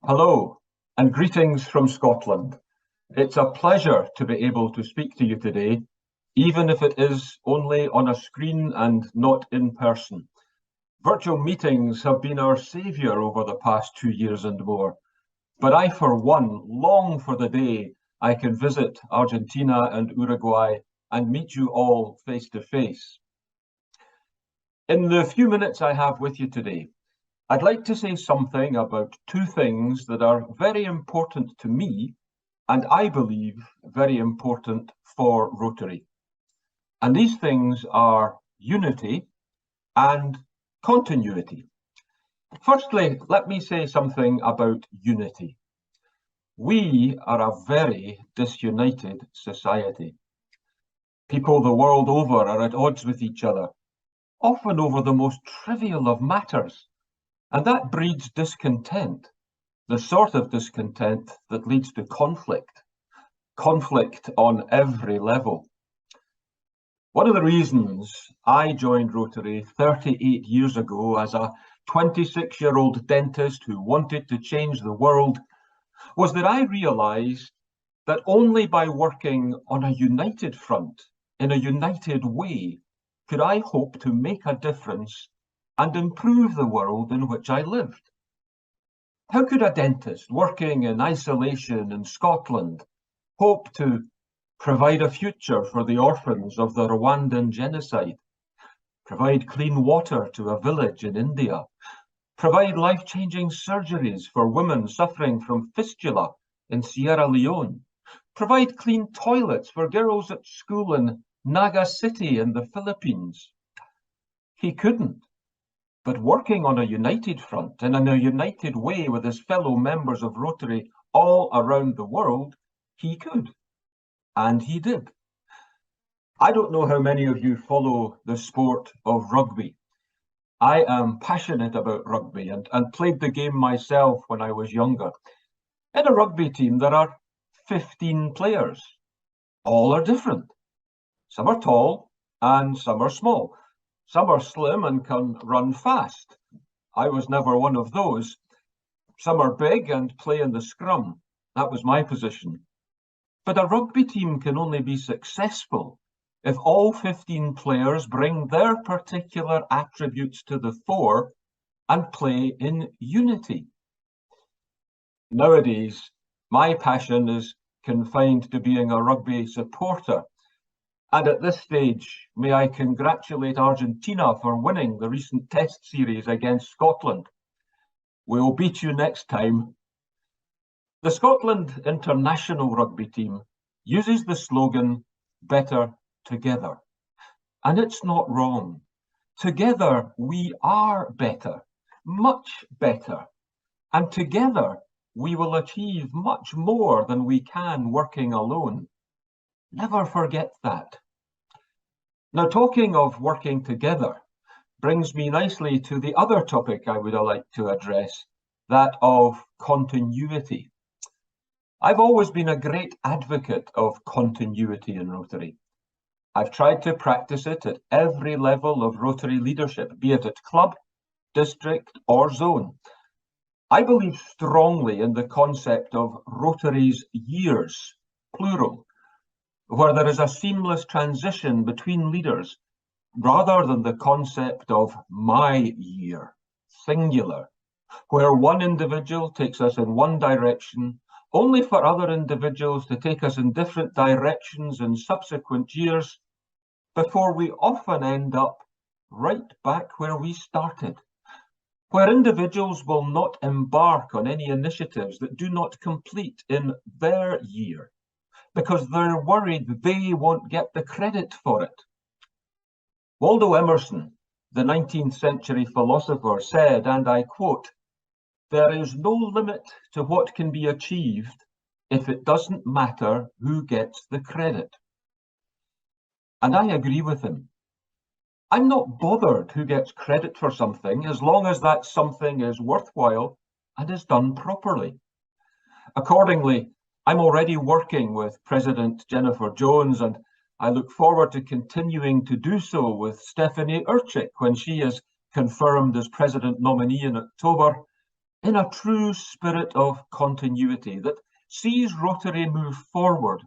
Hello, and greetings from Scotland. It's a pleasure to be able to speak to you today, even if it is only on a screen and not in person. Virtual meetings have been our saviour over the past 2 years and more, but I, for one, long for the day I can visit Argentina and Uruguay and meet you all face to face. In the few minutes I have with you today, I'd like to say something about two things that are very important to me and I believe very important for Rotary. And these things are unity and continuity. Firstly, let me say something about unity. We are a very disunited society. People the world over are at odds with each other, often over the most trivial of matters. And that breeds discontent, the sort of discontent that leads to conflict on every level. One of the reasons I joined Rotary 38 years ago as a 26-year-old dentist who wanted to change the world was that I realized that only by working on a united front, in a united way, could I hope to make a difference and improve the world in which I lived. How could a dentist working in isolation in Scotland hope to provide a future for the orphans of the Rwandan genocide, provide clean water to a village in India, provide life-changing surgeries for women suffering from fistula in Sierra Leone, provide clean toilets for girls at school in Naga City in the Philippines? He couldn't. But working on a united front and in a united way with his fellow members of Rotary all around the world, he could. And he did. I don't know how many of you follow the sport of rugby. I am passionate about rugby and played the game myself when I was younger. In a rugby team, there are 15 players. All are different. Some are tall and some are small. Some are slim and can run fast. I was never one of those. Some are big and play in the scrum. That was my position. But a rugby team can only be successful if all 15 players bring their particular attributes to the fore and play in unity. Nowadays, my passion is confined to being a rugby supporter. And at this stage, may I congratulate Argentina for winning the recent test series against Scotland. We'll beat you next time. The Scotland international rugby team uses the slogan, "Better Together." And it's not wrong. Together we are better, much better. And together we will achieve much more than we can working alone. Never forget that. Now, talking of working together brings me nicely to the other topic I would like to address, that of continuity. I've always been a great advocate of continuity in Rotary. I've tried to practice it at every level of Rotary leadership, be it at club, district, or zone. I believe strongly in the concept of Rotary's years, plural, where there is a seamless transition between leaders, rather than the concept of my year, singular, where one individual takes us in one direction, only for other individuals to take us in different directions in subsequent years, before we often end up right back where we started, where individuals will not embark on any initiatives that do not complete in their year, because they're worried they won't get the credit for it. Waldo Emerson, the 19th century philosopher, said, and I quote, "There is no limit to what can be achieved if it doesn't matter who gets the credit." And I agree with him. I'm not bothered who gets credit for something as long as that something is worthwhile and is done properly. Accordingly, I'm already working with President Jennifer Jones, and I look forward to continuing to do so with Stephanie Urchik when she is confirmed as President nominee in October, in a true spirit of continuity that sees Rotary move forward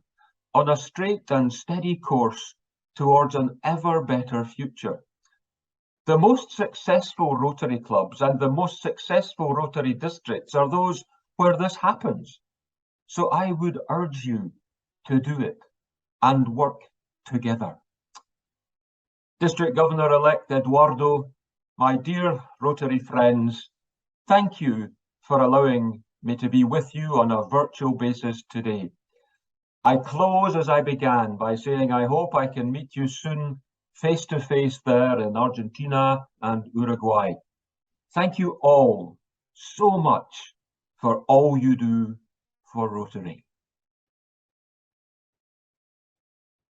on a straight and steady course towards an ever better future. The most successful Rotary clubs and the most successful Rotary districts are those where this happens. So I would urge you to do it and work together. District Governor-elect Eduardo, my dear Rotary friends, thank you for allowing me to be with you on a virtual basis today. I close as I began by saying I hope I can meet you soon face to face there in Argentina and Uruguay. Thank you all so much for all you do for Rotary.